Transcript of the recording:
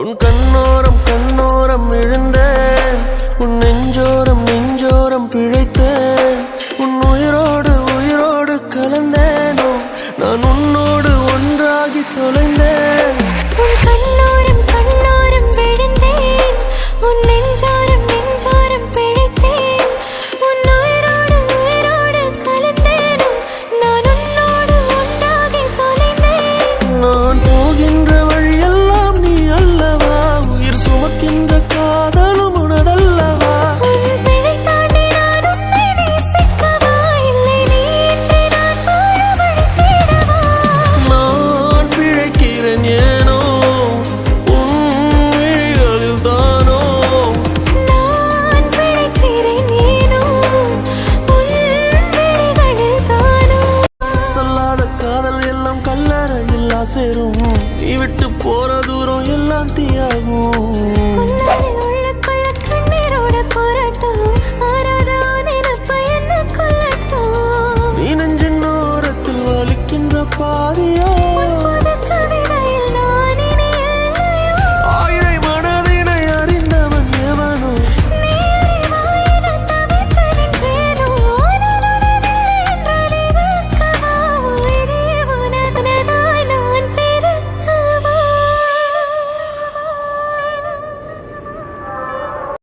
உன் கண்ணோரம் கண்ணோரம் விழுந்தேன், உன் நெஞ்சோரம் நெஞ்சோரம் பிழைத்தேன், உன் உயிரோடு உயிரோடு கலந்தேனோ நான் உன்னோடு ஒன்றாகி தொலைந்தேன். உன் கண்ணோரம் கண்ணோரம் விழுந்தேன், உன் நெஞ்சோரம் நெஞ்சோரம் பிழைத்தேன், உன் உயிரோடு உயிரோடு கலந்தேனோ நான் உன்னோடு ஒன்றாகி தொலைந்தேன். நான் போகின்ற வழியெல்லாம் நீ அல்லவா, உயிர் சுமக்கின்ற காதலும் உனதல்லவா. உன் பிழை தாண்டி நான் உன்னை நேசிக்கவா, இல்லை நீ இன்றி நான் வாழ வழி தேடவா. நான் பிழைக்கிறேன் ஏனோ உன் விழிகளில் தானோ, நான் பிழைக்கிறேன் ஏனோ உன் விழிகளில் தானோ. சொல்லாத காதல் எல்லாம் கல்லறையில்லா சேரும், நீ விட்டு போற தூரம் எல்லாம் தீயாகும். உன்னாலே உள்ளுக்குள்ள கண்ணீரோட போராட்டம், ஆறாத நினைப்ப என்ன கொல்லட்டும். நீ நெஞ்சின் ஓரத்தில் வலிக்கின்ற பாதியா